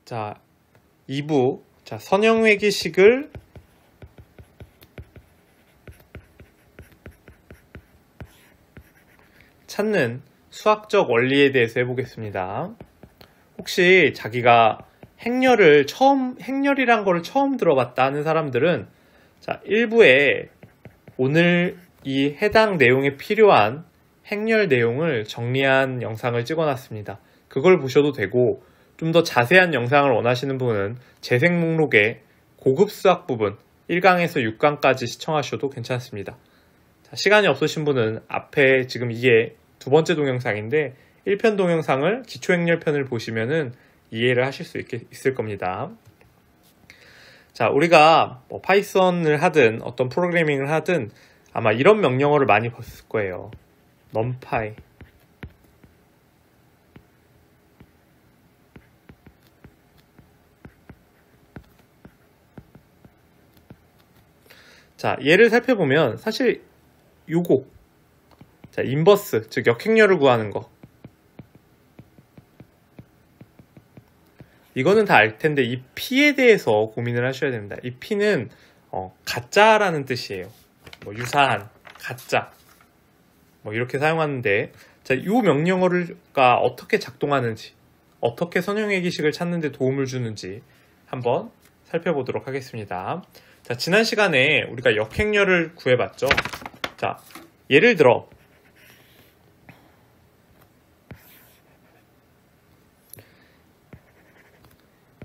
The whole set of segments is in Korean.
자, 2부. 자, 선형회기식을 찾는 수학적 원리에 대해서 해보겠습니다. 혹시 자기가 행렬이란 거를 처음 들어봤다 하는 사람들은 자, 1부에 오늘 이 해당 내용에 필요한 행렬 내용을 정리한 영상을 찍어놨습니다. 그걸 보셔도 되고 좀 더 자세한 영상을 원하시는 분은 재생 목록에 고급 수학 부분 1강에서 6강까지 시청하셔도 괜찮습니다. 자, 시간이 없으신 분은 앞에 지금 이게 두 번째 동영상인데 1편 동영상을 기초행렬편을 보시면은 이해를 하실 수 있을 겁니다. 자, 우리가 뭐 파이썬을 하든 어떤 프로그래밍을 하든 아마 이런 명령어를 많이 봤을 거예요. numpy. 자, 얘를 살펴보면 사실 요거 자, 인버스, 즉 역행렬을 구하는 거 이거는 다 알 텐데 이 p에 대해서 고민을 하셔야 됩니다. 이 p는 가짜라는 뜻이에요. 뭐 유사한, 가짜 뭐 이렇게 사용하는데 자, 이 명령어가 어떻게 작동하는지 어떻게 선형회기식을 찾는 데 도움을 주는지 한번 살펴보도록 하겠습니다. 자, 지난 시간에 우리가 역행렬을 구해봤죠. 자, 예를 들어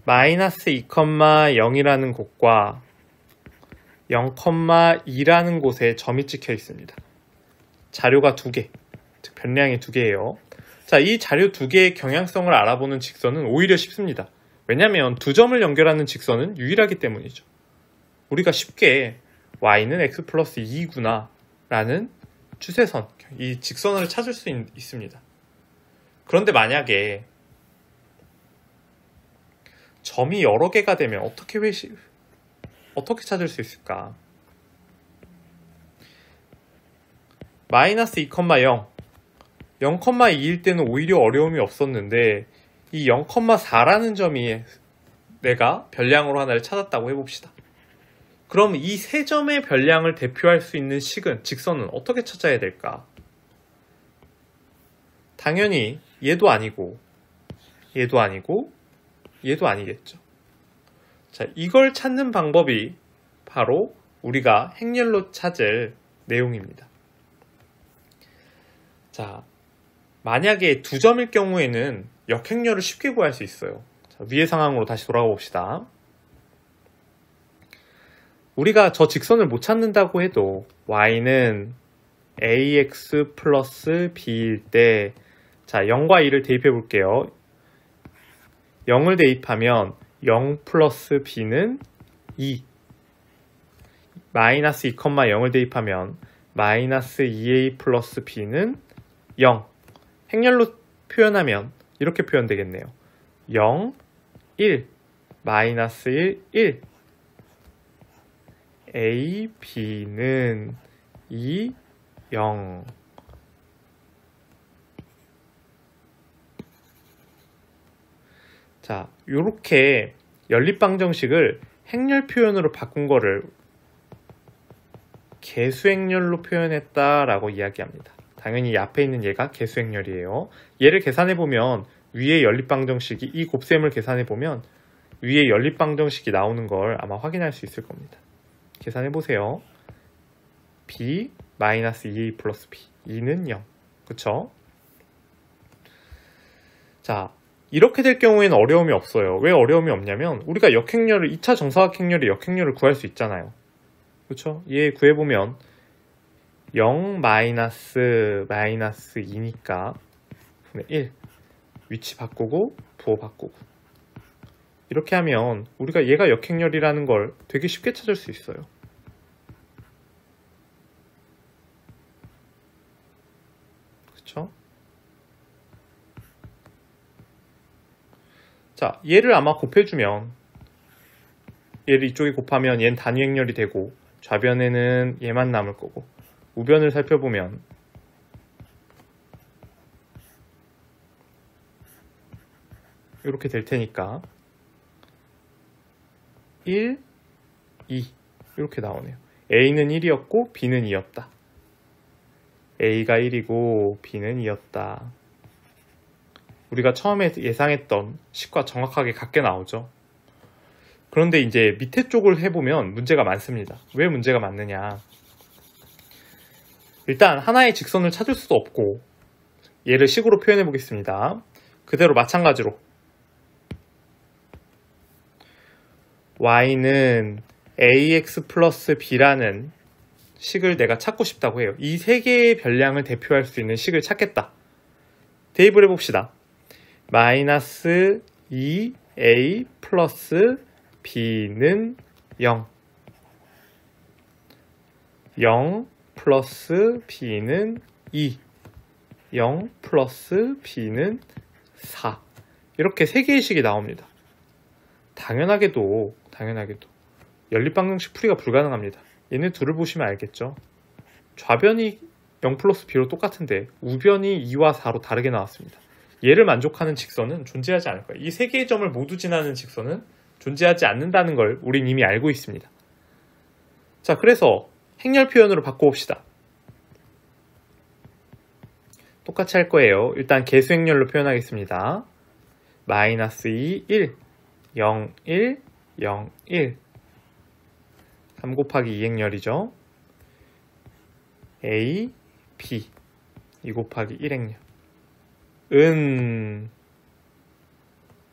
마이너스 2,0이라는 곳과 0,2라는 곳에 점이 찍혀 있습니다. 자료가 두 개, 즉 변량이 두 개예요. 자, 이 자료 두 개의 경향성을 알아보는 직선은 오히려 쉽습니다. 왜냐하면 두 점을 연결하는 직선은 유일하기 때문이죠. 우리가 쉽게 y는 x 플러스 2구나 라는 추세선, 이 직선을 찾을 수 있습니다. 그런데 만약에 점이 여러 개가 되면 어떻게 찾을 수 있을까? 마이너스 2,0, 0,2일 때는 오히려 어려움이 없었는데 이 0,4라는 점이 내가 변량으로 하나를 찾았다고 해봅시다. 그럼 이 세 점의 변량을 대표할 수 있는 직선은 어떻게 찾아야 될까? 당연히 얘도 아니고 얘도 아니고 얘도 아니겠죠. 자, 이걸 찾는 방법이 바로 우리가 행렬로 찾을 내용입니다. 자, 만약에 두 점일 경우에는 역행렬을 쉽게 구할 수 있어요. 자, 위의 상황으로 다시 돌아가 봅시다. 우리가 저 직선을 못 찾는다고 해도 y는 ax 플러스 b일 때 자, 0과 2를 대입해 볼게요. 0을 대입하면 0 플러스 b는 2 마이너스 2,0을 대입하면 마이너스 2a 플러스 b는 0 행렬로 표현하면 이렇게 표현되겠네요. 0, 1 마이너스 1, 1 a, b는 2, 0 자, 요렇게 연립방정식을 행렬 표현으로 바꾼 거를 개수행렬로 표현했다라고 이야기합니다. 당연히 이 앞에 있는 얘가 개수행렬이에요. 얘를 계산해보면 위에 연립방정식이 이 곱셈을 계산해보면 위에 연립방정식이 나오는 걸 아마 확인할 수 있을 겁니다. 계산해보세요. b 마이너스 2a 플러스 b 2는 0 그쵸? 자, 이렇게 될 경우에는 어려움이 없어요. 왜 어려움이 없냐면 우리가 2차 정사각행렬의 역행렬을 구할 수 있잖아요. 그쵸? 얘 구해보면 0 마이너스 2니까 1 위치 바꾸고 부호 바꾸고 이렇게 하면 우리가 얘가 역행렬이라는 걸 되게 쉽게 찾을 수 있어요. 그쵸? 자, 얘를 아마 곱해주면 얘를 이쪽에 곱하면 얘는 단위행렬이 되고 좌변에는 얘만 남을 거고 우변을 살펴보면 이렇게 될 테니까 1, 2 이렇게 나오네요. A는 1이었고 B는 2였다. A가 1이고 B는 2였다. 우리가 처음에 예상했던 식과 정확하게 같게 나오죠. 그런데 이제 밑에 쪽을 해보면 문제가 많습니다. 왜 문제가 많느냐? 일단 하나의 직선을 찾을 수도 없고, 얘를 식으로 표현해 보겠습니다. 그대로 마찬가지로 y는 ax 플러스 b라는 식을 내가 찾고 싶다고 해요. 이 세 개의 변량을 대표할 수 있는 식을 찾겠다. 대입을 해봅시다. 마이너스 2a 플러스 b는 0, 0 플러스 b는 2, 0 플러스 b는 4 이렇게 세 개의 식이 나옵니다. 당연하게도 연립방정식 풀이가 불가능합니다. 얘네 둘을 보시면 알겠죠. 좌변이 0 플러스 b로 똑같은데 우변이 2와 4로 다르게 나왔습니다. 얘를 만족하는 직선은 존재하지 않을 거예요. 이 세 개의 점을 모두 지나는 직선은 존재하지 않는다는 걸 우린 이미 알고 있습니다. 자, 그래서 행렬 표현으로 바꿔봅시다. 똑같이 할 거예요. 일단 개수 행렬로 표현하겠습니다. 마이너스 2, 1, 0, 1, 0, 1 3 곱하기 2 행렬이죠. A, B 2 곱하기 1 행렬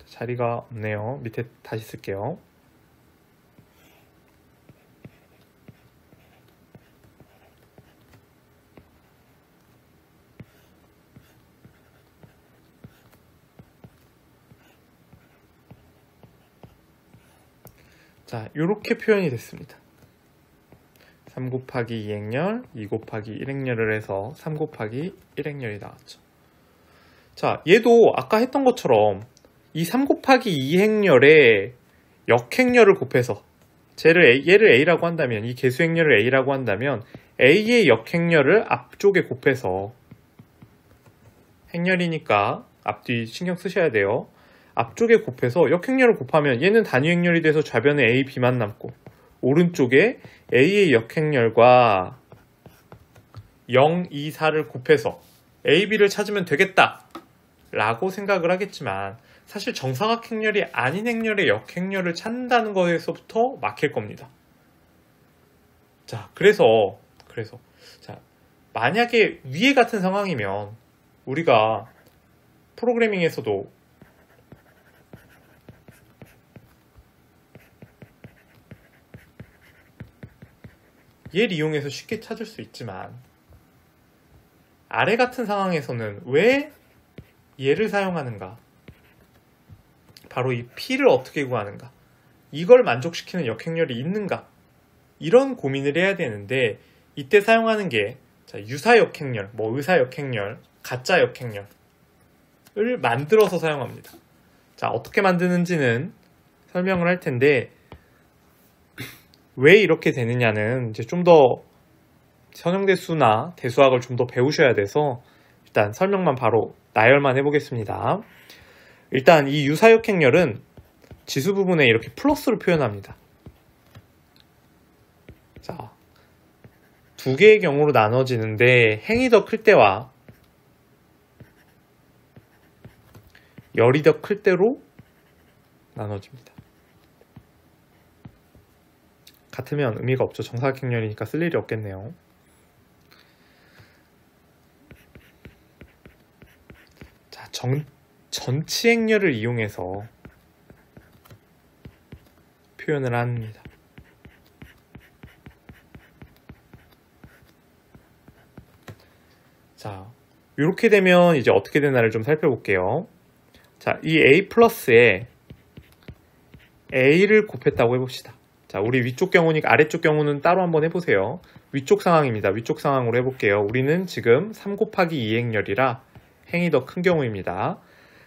자리가 없네요. 밑에 다시 쓸게요. 자, 이렇게 표현이 됐습니다. 3 곱하기 2행렬, 2 곱하기 1행렬을 해서 3 곱하기 1행렬이 나왔죠. 자, 얘도 아까 했던 것처럼 이 3 곱하기 2행렬에 역행렬을 곱해서 얘를 A라고 한다면, 이 개수행렬을 A라고 한다면 A의 역행렬을 앞쪽에 곱해서, 행렬이니까 앞뒤 신경 쓰셔야 돼요. 앞쪽에 곱해서 역행렬을 곱하면 얘는 단위행렬이 돼서 좌변에 A, B만 남고 오른쪽에 A의 역행렬과 0, 2, 4를 곱해서 A, B를 찾으면 되겠다 라고 생각을 하겠지만, 사실 정사각행렬이 아닌 행렬의 역행렬을 찾는다는 거에서부터 막힐 겁니다. 자, 그래서 자, 만약에 위에 같은 상황이면 우리가 프로그래밍에서도 얘를 이용해서 쉽게 찾을 수 있지만, 아래 같은 상황에서는 왜 얘를 사용하는가? 바로 이 P를 어떻게 구하는가? 이걸 만족시키는 역행렬이 있는가? 이런 고민을 해야 되는데, 이때 사용하는 게 유사 역행렬, 의사 역행렬, 가짜 역행렬을 만들어서 사용합니다. 자, 어떻게 만드는지는 설명을 할 텐데, 왜 이렇게 되느냐는 이제 좀 더 선형대수나 대수학을 좀 더 배우셔야 돼서 일단 설명만 바로 나열만 해보겠습니다. 일단 이 유사역행렬은 지수 부분에 이렇게 플러스로 표현합니다. 자, 두 개의 경우로 나눠지는데 행이 더 클 때와 열이 더 클 때로 나눠집니다. 같으면 의미가 없죠. 정사각행렬이니까 쓸 일이 없겠네요. 자, 전치행렬을 이용해서 표현을 합니다. 자, 이렇게 되면 이제 어떻게 되나를 좀 살펴볼게요. 자, 이 A 플러스에 A를 곱했다고 해봅시다. 자, 우리 위쪽 경우니까 아래쪽 경우는 따로 한번 해보세요. 위쪽 상황입니다. 위쪽 상황으로 해볼게요. 우리는 지금 3 곱하기 2행렬이라 행이 더 큰 경우입니다.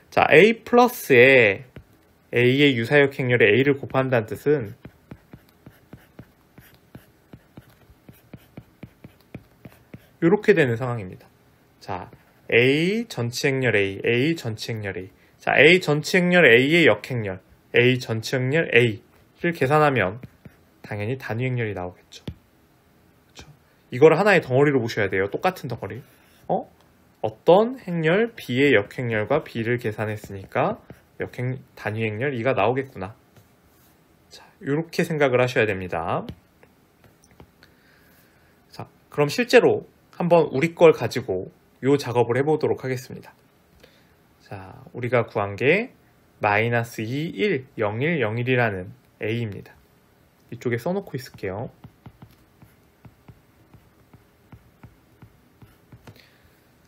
자, A 플러스에 A의 유사역 행렬에 A를 곱한다는 뜻은 이렇게 되는 상황입니다. 자, A 전치행렬 A, A 전치행렬 A. 자, A 전치행렬 A의 역행렬, A 전치행렬 A 계산하면 당연히 단위행렬이 나오겠죠. 그렇죠? 이걸 하나의 덩어리로 보셔야 돼요. 똑같은 덩어리. 어떤 행렬 B의 역행렬과 B를 계산했으니까 단위행렬 2가 나오겠구나. 자, 이렇게 생각을 하셔야 됩니다. 자, 그럼 실제로 한번 우리 걸 가지고 이 작업을 해보도록 하겠습니다. 자, 우리가 구한 게 -2, 1, 0, 1, 0, 1이라는 A입니다. 이쪽에 써놓고 있을게요.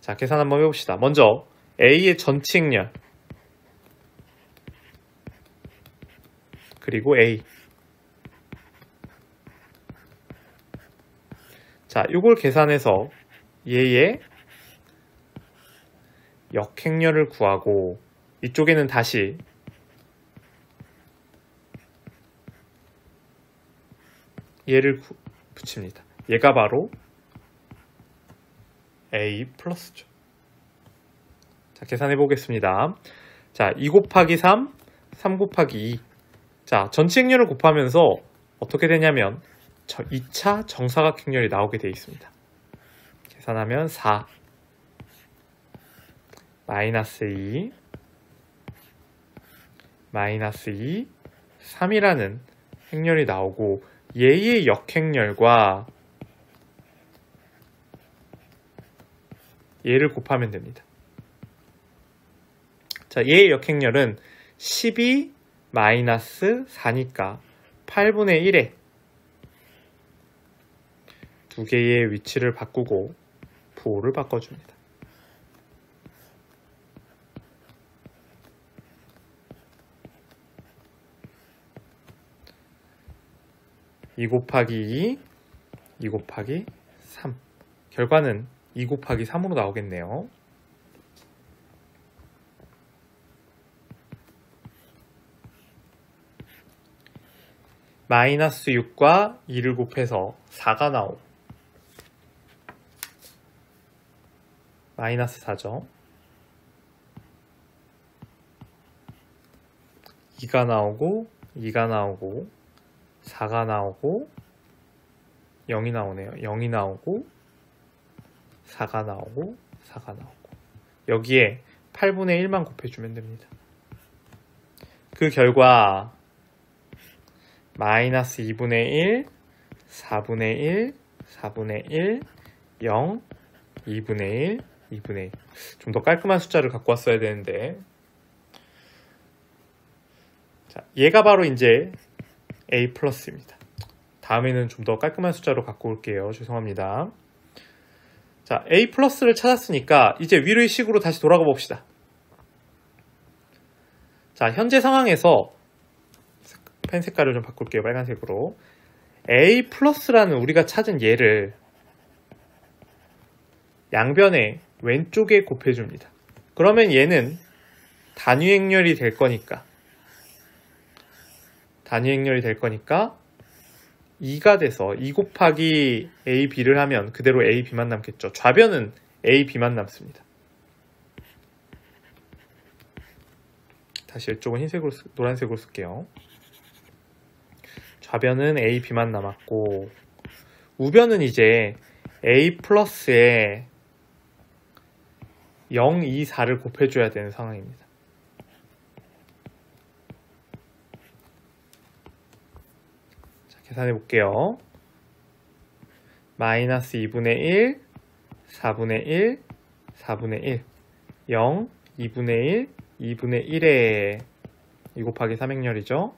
자, 계산 한번 해봅시다. 먼저 A의 전치 행렬 그리고 A. 자, 이걸 계산해서 얘의 역행렬을 구하고 이쪽에는 다시 얘를 붙입니다. 얘가 바로 A 플러스죠. 자, 계산해 보겠습니다. 자, 2 곱하기 3, 3 곱하기 2. 자, 전치 행렬을 곱하면서 어떻게 되냐면 2차 정사각행렬이 나오게 되어 있습니다. 계산하면 4 -2 -2 3이라는 행렬이 나오고 얘의 역행렬과 얘를 곱하면 됩니다. 자, 얘의 역행렬은 12 -4니까 8분의 1에 두 개의 위치를 바꾸고 부호를 바꿔줍니다. (2 곱하기 2 곱하기 3) 결과는 2 곱하기 3으로 나오겠네요. -6과 2를 곱해서 4가 나오고 -4죠. 2가 나오고 2가 나오고 4가 나오고 0이 나오네요. 0이 나오고 4가 나오고 4가 나오고 여기에 8분의 1만 곱해주면 됩니다. 그 결과 -2분의 1, 4분의 1, 4분의 1, 0, 2분의 1, 2분의 1. 좀 더 깔끔한 숫자를 갖고 왔어야 되는데 자, 얘가 바로 이제 A 플러스입니다. 다음에는 좀 더 깔끔한 숫자로 갖고 올게요. 죄송합니다. 자, A 플러스를 찾았으니까 이제 위로의 식으로 다시 돌아가 봅시다. 자, 현재 상황에서 펜 색깔을 좀 바꿀게요. 빨간색으로. A 플러스라는 우리가 찾은 얘를 양변에 왼쪽에 곱해줍니다. 그러면 얘는 단위행렬이 될 거니까 2가 돼서 2 곱하기 A, B를 하면 그대로 A, B만 남겠죠. 좌변은 A, B만 남습니다. 다시 이쪽은 흰색으로 노란색으로 쓸게요. 좌변은 A, B만 남았고 우변은 이제 A 플러스에 0, 2, 4를 곱해줘야 되는 상황입니다. 자, 계산해 볼게요. -2분의 1, 4분의 1, 4분의 1, 0, 2분의 1, 2분의 1에 2 곱하기 3행렬이죠.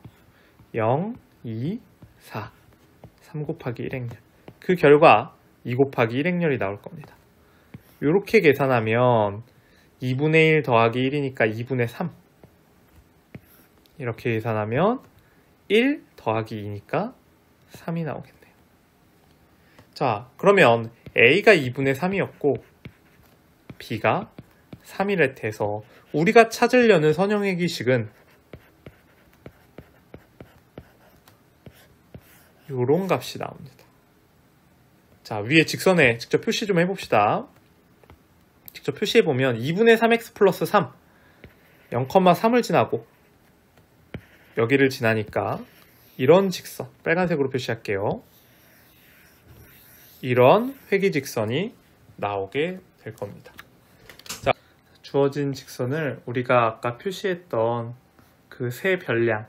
0, 2, 4, 3 곱하기 1행렬. 그 결과 2 곱하기 1행렬이 나올 겁니다. 이렇게 계산하면 2분의 1 더하기 1이니까 2분의 3. 이렇게 계산하면 1 더하기 2니까 3이 나오겠네요. 자, 그러면 A가 2분의 3이었고 B가 3이랬해서 우리가 찾으려는 선형의 기식은 요런 값이 나옵니다. 자, 위에 직선에 직접 표시 좀 해봅시다. 직접 표시해보면 2분의 3x 플러스 3 0,3을 지나고 여기를 지나니까 이런 직선, 빨간색으로 표시할게요. 이런 회기직선이 나오게 될 겁니다. 자, 주어진 직선을 우리가 아까 표시했던 그 세 별량이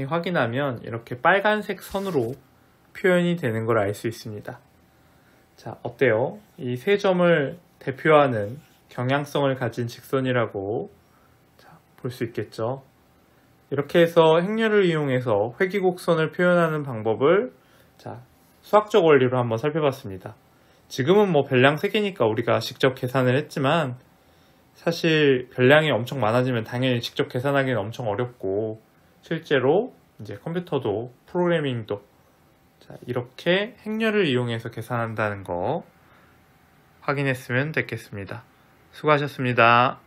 확인하면 이렇게 빨간색 선으로 표현이 되는 걸 알 수 있습니다. 자, 어때요? 이 세 점을 대표하는 경향성을 가진 직선이라고 볼 수 있겠죠. 이렇게 해서 행렬을 이용해서 회기곡선을 표현하는 방법을 수학적 원리로 한번 살펴봤습니다. 지금은 뭐 별량 3개니까 우리가 직접 계산을 했지만 사실 별량이 엄청 많아지면 당연히 직접 계산하기는 엄청 어렵고 실제로 이제 컴퓨터도 프로그래밍도 이렇게 행렬을 이용해서 계산한다는 거 확인했으면 됐겠습니다. 수고하셨습니다.